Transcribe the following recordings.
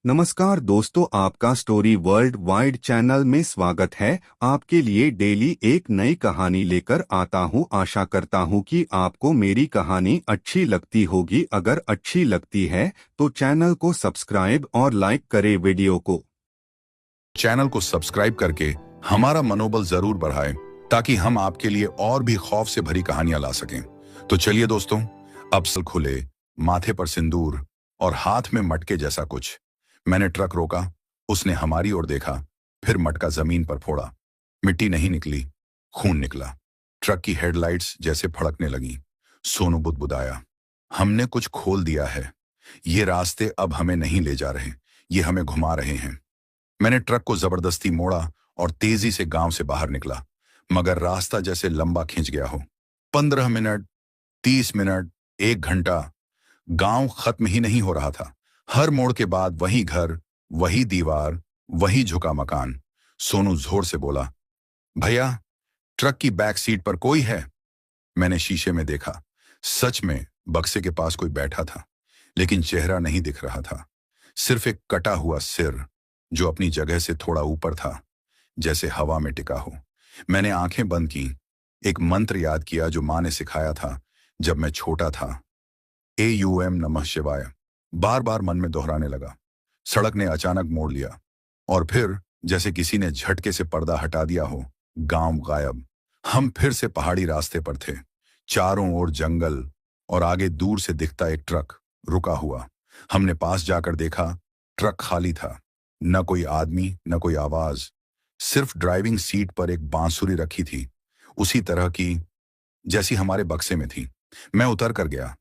नमस्कार दोस्तों, आपका स्टोरी वर्ल्ड वाइड चैनल में स्वागत है। आपके लिए डेली एक नई कहानी लेकर आता हूं। आशा करता हूं कि आपको मेरी कहानी अच्छी लगती होगी। अगर अच्छी लगती है तो चैनल को सब्सक्राइब और लाइक करें वीडियो को। चैनल को सब्सक्राइब करके हमारा मनोबल जरूर बढ़ाएं ताकि हम आपके लिए और भी खौफ से भरी कहानियां ला सकें। तो चलिए दोस्तों, अब सल खुले, माथे पर सिंदूर और हाथ में मटके जैसा कुछ। मैंने ट्रक रोका, उसने हमारी ओर देखा, फिर मटका जमीन पर फोड़ा। मिट्टी नहीं निकली, खून निकला। ट्रक की हेडलाइट्स जैसे फड़कने लगी। सोनू बुदबुदाया, हमने कुछ खोल दिया है। ये रास्ते अब हमें नहीं ले जा रहे, ये हमें घुमा रहे हैं। मैंने ट्रक को जबरदस्ती मोड़ा और तेजी से गांव से बाहर निकला, मगर रास्ता जैसे लंबा खिंच गया हो। 15 मिनट, 30 मिनट, 1 घंटा, गांव खत्म ही नहीं हो रहा था। हर मोड़ के बाद वही घर, वही दीवार, वही झुका मकान। सोनू जोर से बोला, भैया, ट्रक की बैक सीट पर कोई है? मैंने शीशे में देखा। सच में बक्से के पास कोई बैठा था, लेकिन चेहरा नहीं दिख रहा था। सिर्फ एक कटा हुआ सिर जो अपनी जगह से थोड़ा ऊपर था, जैसे हवा में टिका हो। मैंने आंखें बंद की, एक मंत्र याद किया जो माँ ने सिखाया था जब मैं छोटा था। AUM नमः शिवाय बार बार मन में दोहराने लगा। सड़क ने अचानक मोड़ लिया और फिर जैसे किसी ने झटके से पर्दा हटा दिया हो, गांव गायब। हम फिर से पहाड़ी रास्ते पर थे, चारों ओर जंगल और आगे दूर से दिखता एक ट्रक रुका हुआ। हमने पास जाकर देखा, ट्रक खाली था। न कोई आदमी, न कोई आवाज, सिर्फ ड्राइविंग सीट पर एक बांसुरी रखी थी, उसी तरह की जैसी हमारे बक्से में थी। मैं उतर कर गया,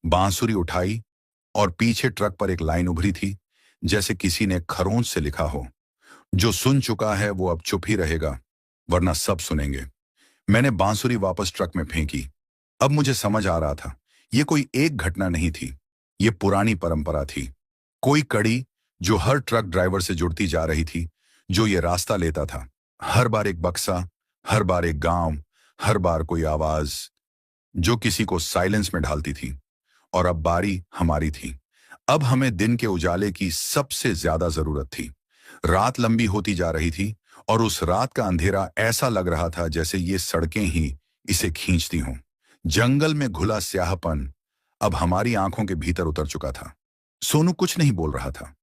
बांसुरी उठाई और पीछे ट्रक पर एक लाइन उभरी थी, जैसे किसी ने खरोंच से लिखा हो, जो सुन चुका है वो अब चुप ही रहेगा, वरना सब सुनेंगे। मैंने बांसुरी वापस ट्रक में फेंकी। अब मुझे समझ आ रहा था, ये कोई एक घटना नहीं थी, ये पुरानी परंपरा थी। कोई कड़ी जो हर ट्रक ड्राइवर से जुड़ती जा रही थी, जो ये रास्ता लेता था। हर बार एक बक्सा, हर बार एक गांव, हर बार कोई आवाज जो किसी को साइलेंस में ढालती थी। और अब बारी हमारी थी। अब हमें दिन के उजाले की सबसे ज्यादा जरूरत थी। रात लंबी होती जा रही थी और उस रात का अंधेरा ऐसा लग रहा था जैसे ये सड़कें ही इसे खींचती हों। जंगल में घुला स्याहपन अब हमारी आंखों के भीतर उतर चुका था। सोनू कुछ नहीं बोल रहा था।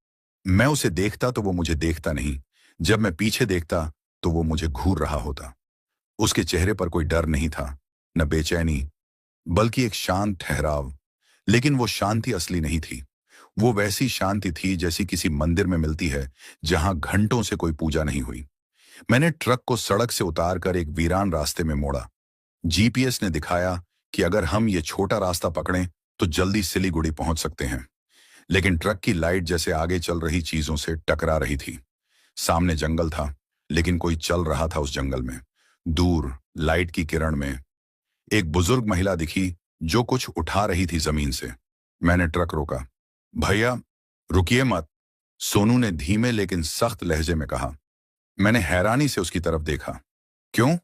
मैं उसे देखता तो वो मुझे देखता नहीं। जब मैं पीछे देखता तो वो मुझे घूर रहा होता। उसके चेहरे पर कोई डर नहीं था, न बेचैनी, बल्कि एक शांत ठहराव। लेकिन वो शांति असली नहीं थी। वो वैसी शांति थी जैसी किसी मंदिर में मिलती है, जहां घंटों से कोई पूजा नहीं हुई। मैंने ट्रक को सड़क से उतारकर एक वीरान रास्ते में मोड़ा। GPS ने दिखाया कि अगर हम ये छोटा रास्ता पकड़ें तो जल्दी सिलीगुड़ी पहुंच सकते हैं। लेकिन ट्रक की लाइट जैसे आगे चल रही चीजों से टकरा रही थी। सामने जंगल था, लेकिन कोई चल रहा था उस जंगल में। दूर लाइट की किरण में एक बुजुर्ग महिला दिखी जो कुछ उठा रही थी जमीन से। मैंने ट्रक रोका। भैया, रुकिए मत, सोनू ने धीमे लेकिन सख्त लहजे में कहा। मैंने हैरानी से उसकी तरफ देखा। क्यों?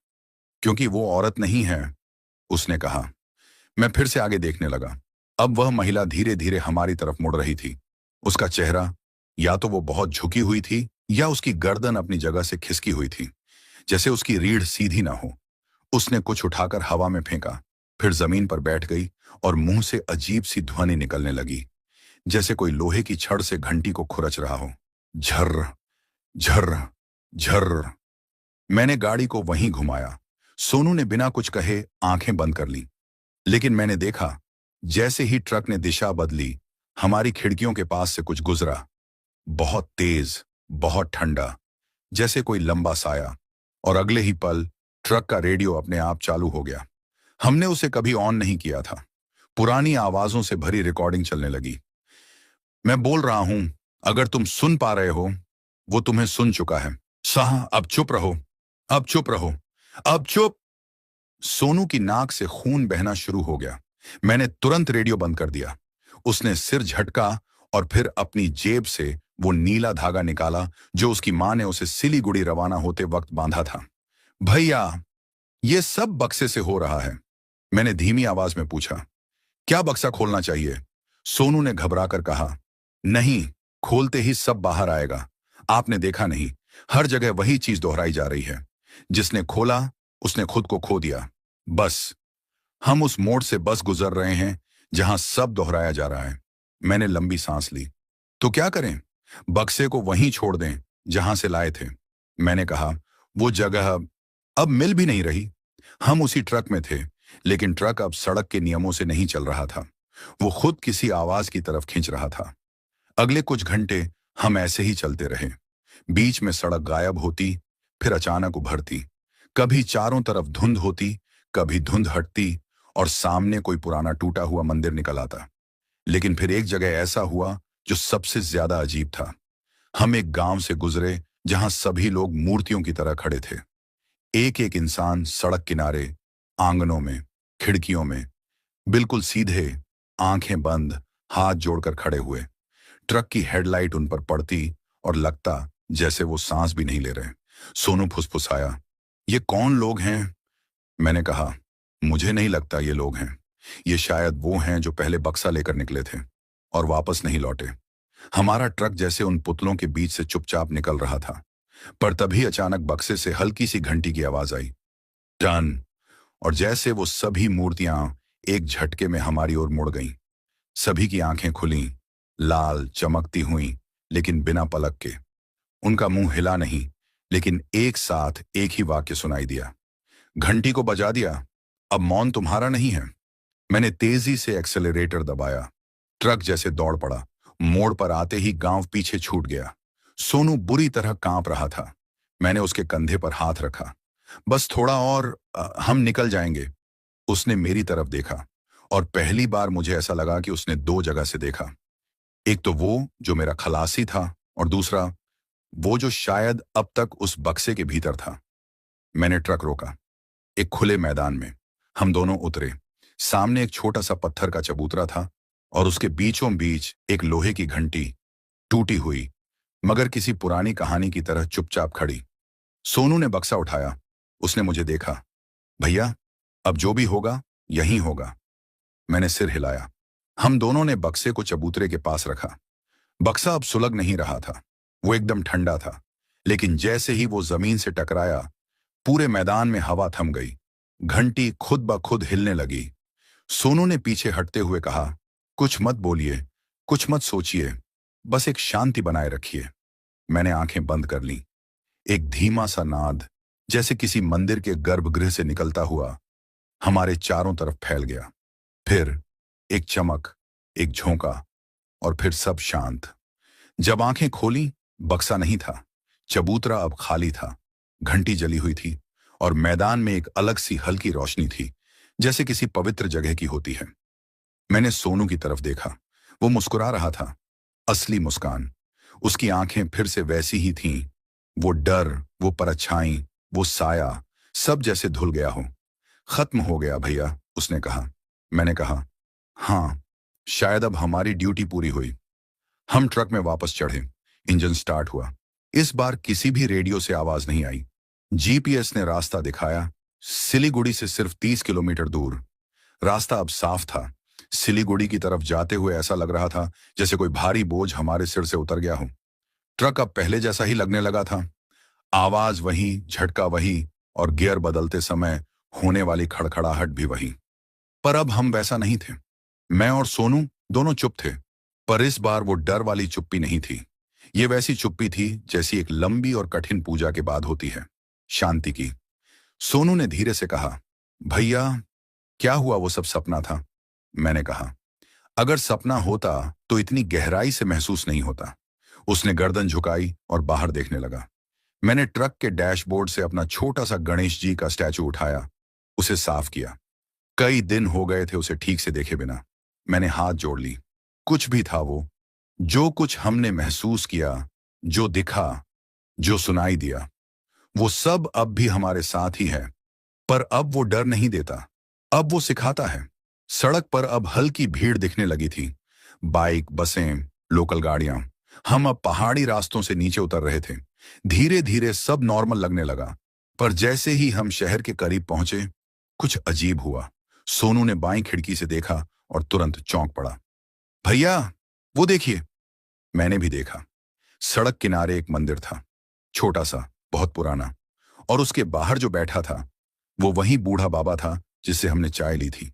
क्योंकि वो औरत नहीं है, उसने कहा। मैं फिर से आगे देखने लगा। अब वह महिला धीरे धीरे हमारी तरफ मुड़ रही थी। उसका चेहरा, या तो वो बहुत झुकी हुई थी या उसकी गर्दन अपनी जगह से खिसकी हुई थी, जैसे उसकी रीढ़ सीधी ना हो। उसने कुछ उठाकर हवा में फेंका, फिर जमीन पर बैठ गई और मुंह से अजीब सी ध्वनि निकलने लगी, जैसे कोई लोहे की छड़ से घंटी को खुरच रहा हो। झर्र झर्र झर्र। मैंने गाड़ी को वहीं घुमाया। सोनू ने बिना कुछ कहे आंखें बंद कर ली। लेकिन मैंने देखा, जैसे ही ट्रक ने दिशा बदली, हमारी खिड़कियों के पास से कुछ गुजरा। बहुत तेज, बहुत ठंडा, जैसे कोई लंबा साया। और अगले ही पल ट्रक का रेडियो अपने आप चालू हो गया। हमने उसे कभी ऑन नहीं किया था। पुरानी आवाजों से भरी रिकॉर्डिंग चलने लगी। मैं बोल रहा हूं, अगर तुम सुन पा रहे हो, वो तुम्हें सुन चुका है। साह, अब चुप रहो, अब चुप रहो, अब चुप। सोनू की नाक से खून बहना शुरू हो गया। मैंने तुरंत रेडियो बंद कर दिया। उसने सिर झटका और फिर अपनी जेब से वो नीला धागा निकाला जो उसकी मां ने उसे सिलीगुड़ी रवाना होते वक्त बांधा था। भैया, ये सब बक्से से हो रहा है, मैंने धीमी आवाज में पूछा। क्या बक्सा खोलना चाहिए? सोनू ने घबराकर कहा। नहीं, खोलते ही सब बाहर आएगा। आपने देखा नहीं, हर जगह वही चीज दोहराई जा रही है। जिसने खोला उसने खुद को खो दिया। बस हम उस मोड़ से बस गुजर रहे हैं जहां सब दोहराया जा रहा है। मैंने लंबी सांस ली। तो क्या करें? बक्से को वहीं छोड़ दें जहां से लाए थे। मैंने कहा, वो जगह अब मिल भी नहीं रही। हम उसी ट्रक में थे, लेकिन ट्रक अब सड़क के नियमों से नहीं चल रहा था। वो खुद किसी आवाज की तरफ खींच रहा था। अगले कुछ घंटे हम ऐसे ही चलते रहे। बीच में सड़क गायब होती, फिर अचानक उभरती। कभी चारों तरफ धुंध होती, कभी धुंध हटती और सामने कोई पुराना टूटा हुआ मंदिर निकल आता। लेकिन फिर एक जगह ऐसा हुआ जो सबसे ज्यादा अजीब था। हम एक गांव से गुजरे जहां सभी लोग मूर्तियों की तरह खड़े थे। एक एक इंसान सड़क किनारे, आंगनों में, खिड़कियों में, बिल्कुल सीधे, आंखें बंद, हाथ जोड़कर खड़े हुए। ट्रक की हेडलाइट उन पर पड़ती और लगता जैसे वो सांस भी नहीं ले रहे। सोनू फुसफुसाया, ये कौन लोग हैं? मैंने कहा, मुझे नहीं लगता ये लोग हैं। ये शायद वो हैं जो पहले बक्सा लेकर निकले थे और वापस नहीं लौटे। हमारा ट्रक जैसे उन पुतलों के बीच से चुपचाप निकल रहा था। पर तभी अचानक बक्से से हल्की सी घंटी की आवाज आई, टन। और जैसे वो सभी मूर्तियां एक झटके में हमारी ओर मुड़ गईं। सभी की आंखें खुलीं, लाल चमकती हुईं, लेकिन बिना पलक के। उनका मुंह हिला नहीं, लेकिन एक साथ एक ही वाक्य सुनाई दिया, घंटी को बजा दिया, अब मौन तुम्हारा नहीं है। मैंने तेजी से एक्सेलरेटर दबाया। ट्रक जैसे दौड़ पड़ा। मोड़ पर आते ही गांव पीछे छूट गया। सोनू बुरी तरह कांप रहा था। मैंने उसके कंधे पर हाथ रखा। बस थोड़ा और, हम निकल जाएंगे। उसने मेरी तरफ देखा और पहली बार मुझे ऐसा लगा कि उसने दो जगह से देखा। एक तो वो जो मेरा खलासी था और दूसरा वो जो शायद अब तक उस बक्से के भीतर था। मैंने ट्रक रोका। एक खुले मैदान में हम दोनों उतरे। सामने एक छोटा सा पत्थर का चबूतरा था और उसके बीचों बीच एक लोहे की घंटी, टूटी हुई मगर किसी पुरानी कहानी की तरह चुपचाप खड़ी। सोनू ने बक्सा उठाया। उसने मुझे देखा। भैया, अब जो भी होगा यहीं होगा। मैंने सिर हिलाया। हम दोनों ने बक्से को चबूतरे के पास रखा। बक्सा अब सुलग नहीं रहा था। वो एकदम ठंडा था। लेकिन जैसे ही वो जमीन से टकराया, पूरे मैदान में हवा थम गई। घंटी खुद ब खुद हिलने लगी। सोनू ने पीछे हटते हुए कहा, कुछ मत बोलिए, कुछ मत सोचिए, बस एक शांति बनाए रखिए। मैंने आंखें बंद कर लीं। एक धीमा सा नाद, जैसे किसी मंदिर के गर्भगृह से निकलता हुआ, हमारे चारों तरफ फैल गया। फिर एक चमक, एक झोंका और फिर सब शांत। जब आंखें खोली, बक्सा नहीं था। चबूतरा अब खाली था। घंटी जली हुई थी और मैदान में एक अलग सी हल्की रोशनी थी, जैसे किसी पवित्र जगह की होती है। मैंने सोनू की तरफ देखा। वो मुस्कुरा रहा था, असली मुस्कान। उसकी आंखें फिर से वैसी ही थीं। वो डर, वो परछाई, वो साया, सब जैसे धुल गया हो। खत्म हो गया भैया, उसने कहा। मैंने कहा, हाँ, शायद अब हमारी ड्यूटी पूरी हुई। हम ट्रक में वापस चढ़े। इंजन स्टार्ट हुआ। इस बार किसी भी रेडियो से आवाज नहीं आई। जीपीएस ने रास्ता दिखाया, सिलीगुड़ी से सिर्फ 30 किलोमीटर दूर। रास्ता अब साफ था। सिलीगुड़ी की तरफ जाते हुए ऐसा लग रहा था जैसे कोई भारी बोझ हमारे सिर से उतर गया हो। ट्रक अब पहले जैसा ही लगने लगा था। आवाज वही, झटका वही और गियर बदलते समय होने वाली खड़खड़ाहट भी वही। पर अब हम वैसा नहीं थे। मैं और सोनू दोनों चुप थे, पर इस बार वो डर वाली चुप्पी नहीं थी। ये वैसी चुप्पी थी जैसी एक लंबी और कठिन पूजा के बाद होती है, शांति की। सोनू ने धीरे से कहा, भैया, क्या हुआ वो सब सपना था? मैंने कहा, अगर सपना होता तो इतनी गहराई से महसूस नहीं होता। उसने गर्दन झुकाई और बाहर देखने लगा। मैंने ट्रक के डैशबोर्ड से अपना छोटा सा गणेश जी का स्टैचू उठाया, उसे साफ किया। कई दिन हो गए थे उसे ठीक से देखे बिना। मैंने हाथ जोड़ ली। कुछ भी था वो, जो कुछ हमने महसूस किया, जो दिखा, जो सुनाई दिया, वो सब अब भी हमारे साथ ही है। पर अब वो डर नहीं देता, अब वो सिखाता है। सड़क पर अब हल्की भीड़ दिखने लगी थी। बाइक, बसें, लोकल गाड़ियां। हम अब पहाड़ी रास्तों से नीचे उतर रहे थे। धीरे धीरे सब नॉर्मल लगने लगा। पर जैसे ही हम शहर के करीब पहुंचे, कुछ अजीब हुआ। सोनू ने बाईं खिड़की से देखा और तुरंत चौंक पड़ा। भैया, वो देखिए। मैंने भी देखा। सड़क किनारे एक मंदिर था, छोटा सा, बहुत पुराना, और उसके बाहर जो बैठा था वो वही बूढ़ा बाबा था जिससे हमने चाय ली थी।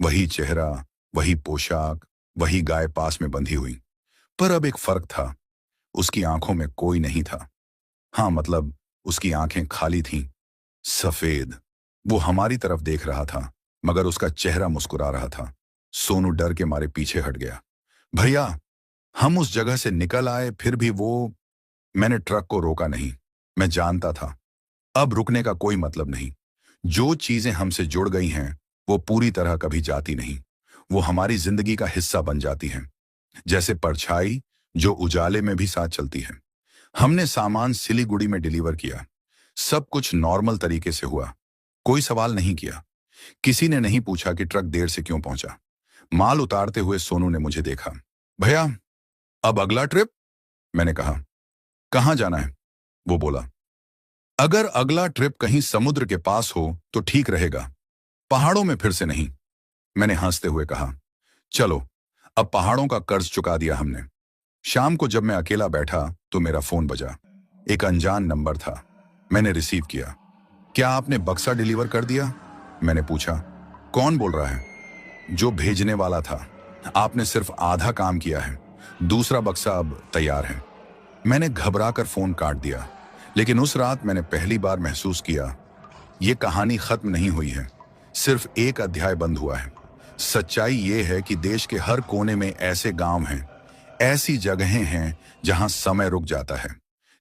वही चेहरा, वही पोशाक, वही गाय पास में बंधी हुई। पर अब एक फर्क था, उसकी आंखों में कोई नहीं था। हाँ, मतलब उसकी आंखें खाली थीं, सफेद। वो हमारी तरफ देख रहा था, मगर उसका चेहरा मुस्कुरा रहा था। सोनू डर के मारे पीछे हट गया। भैया, हम उस जगह से निकल आए, फिर भी वो। मैंने ट्रक को रोका नहीं। मैं जानता था अब रुकने का कोई मतलब नहीं। जो चीजें हमसे जुड़ गई हैं वो पूरी तरह कभी जाती नहीं। वो हमारी जिंदगी का हिस्सा बन जाती हैं, जैसे परछाई जो उजाले में भी साथ चलती है। हमने सामान सिलीगुड़ी में डिलीवर किया। सब कुछ नॉर्मल तरीके से हुआ। कोई सवाल नहीं किया। किसी ने नहीं पूछा कि ट्रक देर से क्यों पहुंचा। माल उतारते हुए सोनू ने मुझे देखा। भैया, अब अगला ट्रिप? मैंने कहा। कहां जाना है? वो बोला। अगर अगला ट्रिप कहीं समुद्र के पास हो तो ठीक रहेगा, पहाड़ों में फिर से नहीं। मैंने हंसते हुए कहा। चलो, अब पहाड़ों का कर्ज चुका दिया हमने। शाम को जब मैं अकेला बैठा तो मेरा फोन बजा। एक अनजान नंबर था। मैंने रिसीव किया। क्या आपने बक्सा डिलीवर कर दिया? मैंने पूछा। कौन बोल रहा है? जो भेजने वाला था। आपने सिर्फ आधा काम किया है, दूसरा बक्सा अब तैयार है। मैंने घबराकर फोन काट दिया। लेकिन उस रात मैंने पहली बार महसूस किया, ये कहानी खत्म नहीं हुई है, सिर्फ एक अध्याय बंद हुआ है। सच्चाई ये है कि देश के हर कोने में ऐसे गांव हैं, ऐसी जगहें हैं जहां समय रुक जाता है,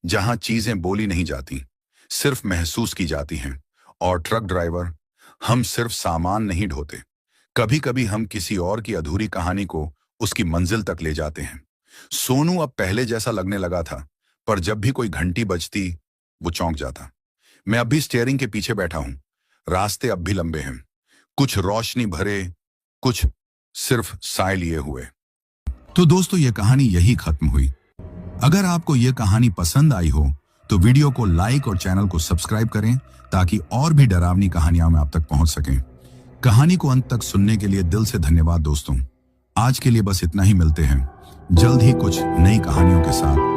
जहां चीजें बोली नहीं जाती, सिर्फ महसूस की जाती हैं। और ट्रक ड्राइवर, हम सिर्फ सामान नहीं ढोते, कभी कभी हम किसी और की अधूरी कहानी को उसकी मंजिल तक ले जाते हैं। सोनू अब पहले जैसा लगने लगा था, पर जब भी कोई घंटी बजती वो चौंक जाता। मैं अब भी स्टीयरिंग के पीछे बैठा हूं। रास्ते अब भी लंबे हैं, कुछ रोशनी भरे, कुछ सिर्फ साए लिए हुए। तो दोस्तों, ये कहानी यही खत्म हुई। अगर आपको ये कहानी पसंद आई हो तो वीडियो को लाइक और चैनल को सब्सक्राइब करें, ताकि और भी डरावनी कहानियां में आप तक पहुंच सकें। कहानी को अंत तक सुनने के लिए दिल से धन्यवाद दोस्तों। आज के लिए बस इतना ही। मिलते हैं जल्द ही कुछ नई कहानियों के साथ।